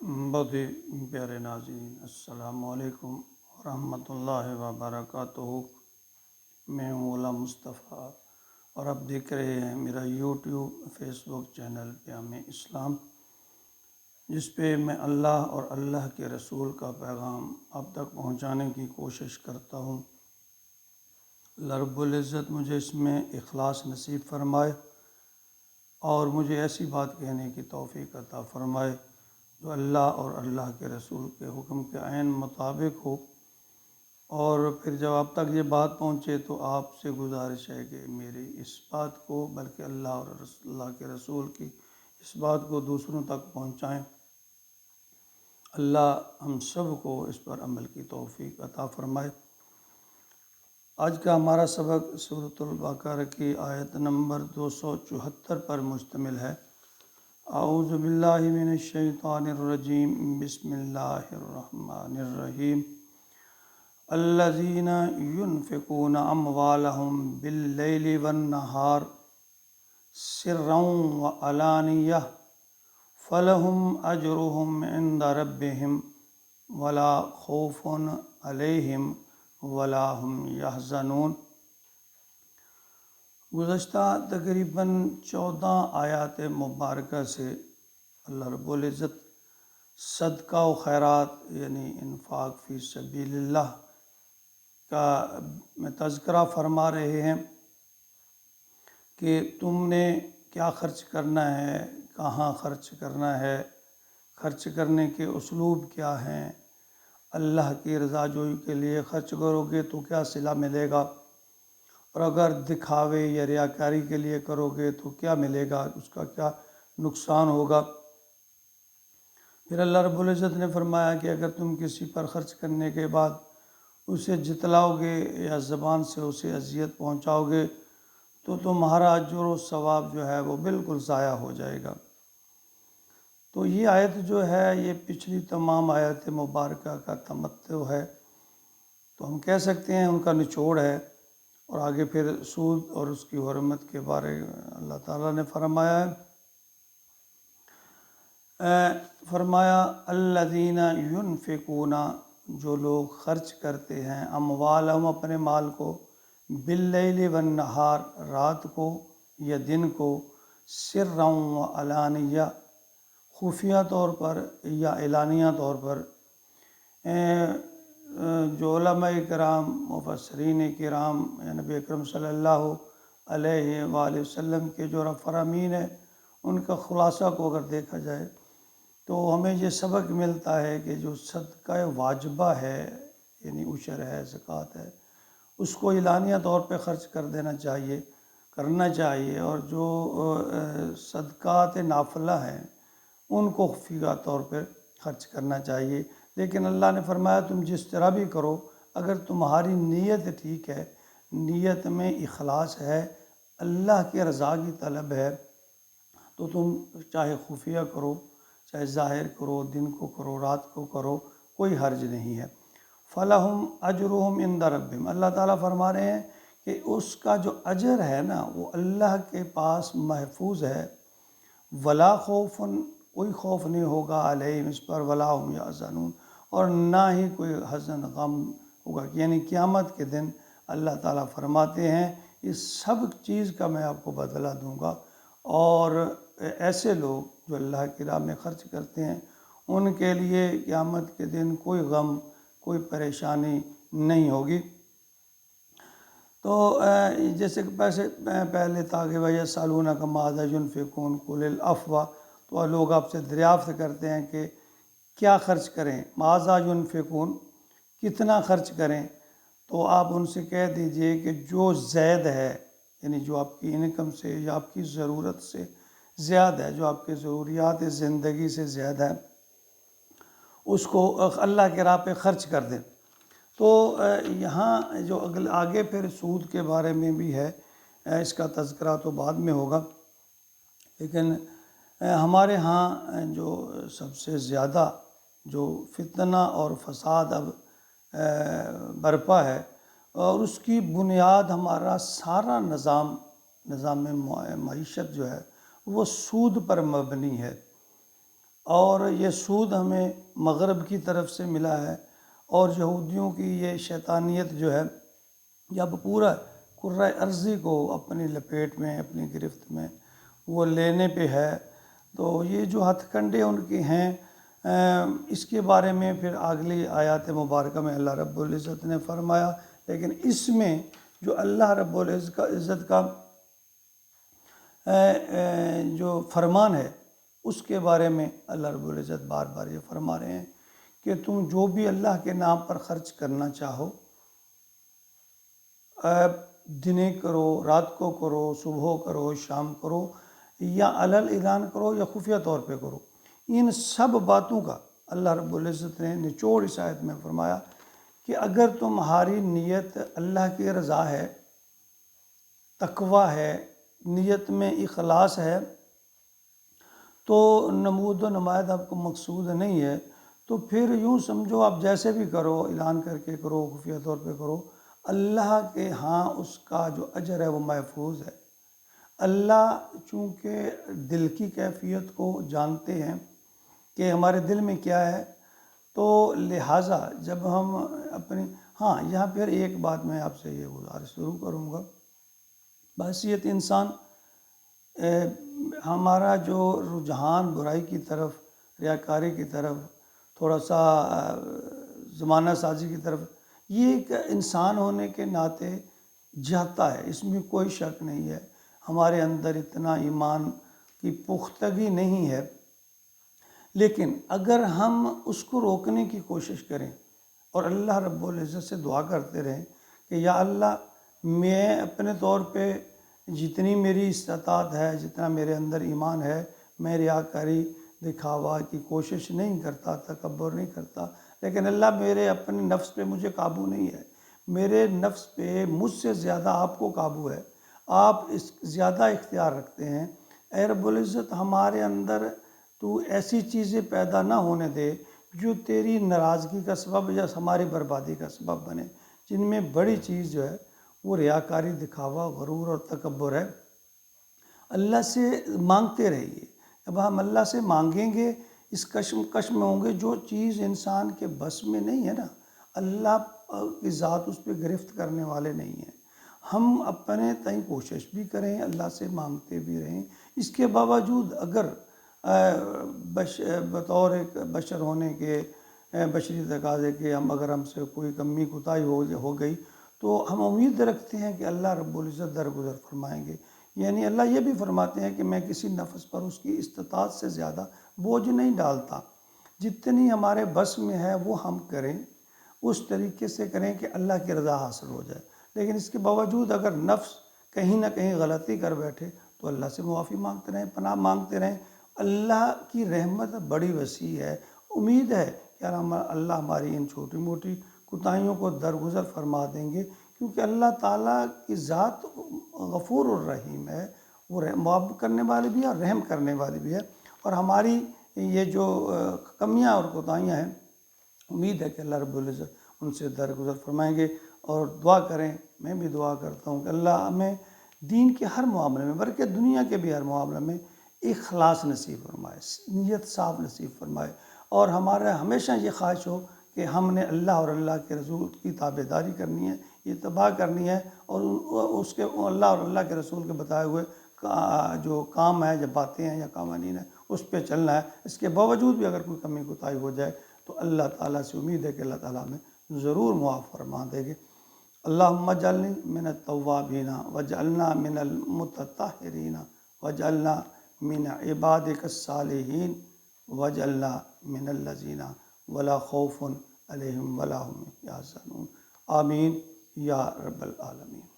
بہت ہی پیارے ناظرین، السلام علیکم ورحمۃ اللہ وبرکاتہ۔ میں ہوں غلام مصطفیٰ اور آپ دیکھ رہے ہیں میرا یوٹیوب فیس بک چینل پیام اسلام، جس پہ میں اللہ اور اللہ کے رسول کا پیغام آپ تک پہنچانے کی کوشش کرتا ہوں۔ اللہ رب العزت مجھے اس میں اخلاص نصیب فرمائے اور مجھے ایسی بات کہنے کی توفیق عطا فرمائے جو اللہ اور اللہ کے رسول کے حکم کے عین مطابق ہو، اور پھر جب آپ تک یہ بات پہنچے تو آپ سے گزارش ہے کہ میری اس بات کو بلکہ اللہ اور اللہ کے رسول کی اس بات کو دوسروں تک پہنچائیں۔ اللہ ہم سب کو اس پر عمل کی توفیق عطا فرمائے۔ آج کا ہمارا سبق سورۃ البقرہ کی آیت نمبر 274 پر مشتمل ہے۔ اعوذ باللہ من الشیطان الرجیم، بسم اللہ الرحمن الرحیم۔ الذین ينفقون اموالهم باللیل والنہار سرا وعلانیہ فلهم اجرهم عند ربهم ولا خوف علیہم ولا هم یحزنون۔ گزشتہ تقریباً 14 آیات مبارکہ سے اللہ رب العزت صدقہ و خیرات یعنی انفاق فی سبیل اللہ کا تذکرہ فرما رہے ہیں کہ تم نے کیا خرچ کرنا ہے، کہاں خرچ کرنا ہے، خرچ کرنے کے اسلوب کیا ہیں، اللہ کی رضا جوئی کے لیے خرچ کرو گے تو کیا صلہ ملے گا، اور اگر دکھاوے یا ریاکاری کے لیے کرو گے تو کیا ملے گا، اس کا کیا نقصان ہوگا۔ پھر اللہ رب العزت نے فرمایا کہ اگر تم کسی پر خرچ کرنے کے بعد اسے جتلاؤ گے یا زبان سے اسے اذیت پہنچاؤ گے تو تمہارا اجر و ثواب جو ہے وہ بالکل ضائع ہو جائے گا۔ تو یہ آیت جو ہے یہ پچھلی تمام آیات مبارکہ کا تمتع ہے، تو ہم کہہ سکتے ہیں ان کا نچوڑ ہے۔ اور آگے پھر سود اور اس کی حرمت کے بارے اللہ تعالیٰ نے فرمایا الذین ینفقون، جو لوگ خرچ کرتے ہیں، اموالہم اپنے مال کو، باللیل والنہار رات کو یا دن کو، سرا وعلانیہ خفیہ طور پر یا اعلانیہ طور پر۔ جو علماء کرام، مفسرین کرام یا نبی اکرم صلی اللہ علیہ وآلہ وسلم کے جو فرامین ہیں ان کا خلاصہ کو اگر دیکھا جائے تو ہمیں یہ سبق ملتا ہے کہ جو صدقہ واجبہ ہے یعنی عشر ہے، زکوٰۃ ہے، اس کو اعلانیہ طور پہ خرچ کرنا چاہیے، اور جو صدقات نافلہ ہیں ان کو خفیہ طور پہ خرچ کرنا چاہیے۔ لیکن اللہ نے فرمایا تم جس طرح بھی کرو، اگر تمہاری نیت ٹھیک ہے، نیت میں اخلاص ہے، اللہ کے رضا کی طلب ہے، تو تم چاہے خفیہ کرو، چاہے ظاہر کرو، دن کو کرو، رات کو کرو، کوئی حرج نہیں ہے۔ فَلَهُمْ أَجْرُهُمْ عِنْدَ رَبِّهِمْ، اللہ تعالیٰ فرما رہے ہیں کہ اس کا جو اجر ہے نا وہ اللہ کے پاس محفوظ ہے۔ ولا خوف، کوئی خوف نہیں ہوگا، علیہم اس پر، ولا هم یحزنون، اور نہ ہی کوئی حزن غم ہوگا، یعنی قیامت کے دن اللہ تعالیٰ فرماتے ہیں اس سب چیز کا میں آپ کو بدلہ دوں گا، اور ایسے لوگ جو اللہ کی راہ میں خرچ کرتے ہیں ان کے لیے قیامت کے دن کوئی غم، کوئی پریشانی نہیں ہوگی۔ تو جیسے کہ پہلے تھا کہ وَيَسْأَلُونَكَ مَاذَا يُنْفِقُونَ قُلِ الْعَفْوَ، تو لوگ آپ سے دریافت کرتے ہیں کہ کیا خرچ کریں، ماذا ينفقون، کتنا خرچ کریں، تو آپ ان سے کہہ دیجئے کہ جو زائد ہے، یعنی جو آپ کی انکم سے یا آپ کی ضرورت سے زیادہ ہے، جو آپ کے ضروریات زندگی سے زیادہ ہے، اس کو اللہ کے راہ پہ خرچ کر دیں۔ تو یہاں جو آگے پھر سود کے بارے میں بھی ہے، اس کا تذکرہ تو بعد میں ہوگا، لیکن ہمارے ہاں جو سب سے زیادہ جو فتنہ اور فساد اب برپا ہے، اور اس کی بنیاد ہمارا سارا نظام معیشت جو ہے وہ سود پر مبنی ہے، اور یہ سود ہمیں مغرب کی طرف سے ملا ہے، اور یہودیوں کی یہ شیطانیت جو ہے جب پورا کرۂ ارضی کو اپنی لپیٹ میں، اپنی گرفت میں وہ لینے پہ ہے، تو یہ جو ہتھ کنڈے ان کے ہیں، اس کے بارے میں پھر اگلی آیات مبارکہ میں اللہ رب العزت نے فرمایا. لیکن اس میں جو اللہ رب العزت کا جو فرمان ہے اس کے بارے میں اللہ رب العزت بار بار یہ فرما رہے ہیں کہ تم جو بھی اللہ کے نام پر خرچ کرنا چاہو، دنے کرو، رات کو کرو، صبح کرو، شام کرو، یا علل اعلان کرو یا خفیہ طور پہ کرو، ان سب باتوں کا اللہ رب العزت نے نچوڑ اس آیت میں فرمایا کہ اگر تمہاری نیت اللہ کی رضا ہے، تقوی ہے، نیت میں اخلاص ہے، تو نمود و نمائد آپ کو مقصود نہیں ہے، تو پھر یوں سمجھو آپ جیسے بھی کرو، اعلان کر کے کرو، خفیہ طور پہ کرو، اللہ کے ہاں اس کا جو اجر ہے وہ محفوظ ہے. اللہ چونکہ دل کی کیفیت کو جانتے ہیں کہ ہمارے دل میں کیا ہے، تو لہٰذا جب ہم اپنی یہاں پھر ایک بات میں آپ سے یہ گزارش شروع کروں گا. بحیثیت انسان ہمارا جو رجحان برائی کی طرف، ریاکاری کی طرف، تھوڑا سا زمانہ سازی کی طرف، یہ ایک انسان ہونے کے ناطے جاتا ہے، اس میں کوئی شک نہیں ہے. ہمارے اندر اتنا ایمان کی پختگی نہیں ہے، لیکن اگر ہم اس کو روکنے کی کوشش کریں اور اللہ رب العزت سے دعا کرتے رہیں کہ یا اللہ میں اپنے طور پہ جتنی میری استطاعت ہے، جتنا میرے اندر ایمان ہے، میں ریاکاری دکھاوا کی کوشش نہیں کرتا، تکبر نہیں کرتا، لیکن اللہ میرے اپنے نفس پہ مجھے قابو نہیں ہے، میرے نفس پہ مجھ سے زیادہ آپ کو قابو ہے، آپ اس زیادہ اختیار رکھتے ہیں. اے رب العزت ہمارے اندر تو ایسی چیزیں پیدا نہ ہونے دے جو تیری ناراضگی کا سبب یا ہماری بربادی کا سبب بنے، جن میں بڑی چیز جو ہے وہ ریاکاری، دکھاوا، غرور اور تکبر ہے. اللہ سے مانگتے رہیے. اب ہم اللہ سے مانگیں گے، اس کشمکش میں ہوں گے، جو چیز انسان کے بس میں نہیں ہے نا، اللہ کی ذات اس پہ گرفت کرنے والے نہیں ہیں. ہم اپنے تئیں کوشش بھی کریں، اللہ سے مانگتے بھی رہیں، اس کے باوجود اگر بطور ایک بشر ہونے کے، بشری تقاضے کے، اگر ہم سے کوئی کمی کوتاہی ہو گئی تو ہم امید رکھتے ہیں کہ اللہ رب العزت درگزر فرمائیں گے. یعنی اللہ یہ بھی فرماتے ہیں کہ میں کسی نفس پر اس کی استطاعت سے زیادہ بوجھ نہیں ڈالتا، جتنی ہمارے بس میں ہے وہ ہم کریں، اس طریقے سے کریں کہ اللہ کی رضا حاصل ہو جائے. لیکن اس کے باوجود اگر نفس کہیں نہ کہیں غلطی کر بیٹھے تو اللہ سے معافی مانگتے رہیں، پناہ مانگتے رہیں. اللہ کی رحمت بڑی وسیع ہے. امید ہے کہ اللہ ہماری ان چھوٹی موٹی کوتاہیوں کو درگزر فرما دیں گے، کیونکہ اللہ تعالیٰ کی ذات غفور الرحیم ہے، وہ معاف کرنے والی بھی ہے اور رحم کرنے والی بھی ہے. اور ہماری یہ جو کمیاں اور کوتاہیاں ہیں، امید ہے کہ اللہ رب العزت ان سے درگزر فرمائیں گے. اور دعا کریں، میں بھی دعا کرتا ہوں کہ اللہ ہمیں دین کے ہر معاملے میں، بلکہ دنیا کے بھی ہر معاملے میں اخلاص نصیب فرمائے، نیت صاف نصیب فرمائے، اور ہمارا ہمیشہ یہ خواہش ہو کہ ہم نے اللہ اور اللہ کے رسول کی تابعداری کرنی ہے، اتباع کرنی ہے، اور اس کے اللہ اور اللہ کے رسول کے بتائے ہوئے جو کام ہے، یا باتیں ہیں یا قوانین ہیں، اس پہ چلنا ہے. اس کے باوجود بھی اگر کوئی کمی کوتاہی ہو جائے تو اللہ تعالیٰ سے امید ہے کہ اللہ تعالیٰ ہمیں ضرور معاف فرما دے گے. اللہم اجعلنی من التوابین واجعلنا من المتطہرین واجعلنا من عبادک الصالحین واجعلنا من الذین ولا خوف علیہم ولا هم یحزنون. آمین یا رب العالمین.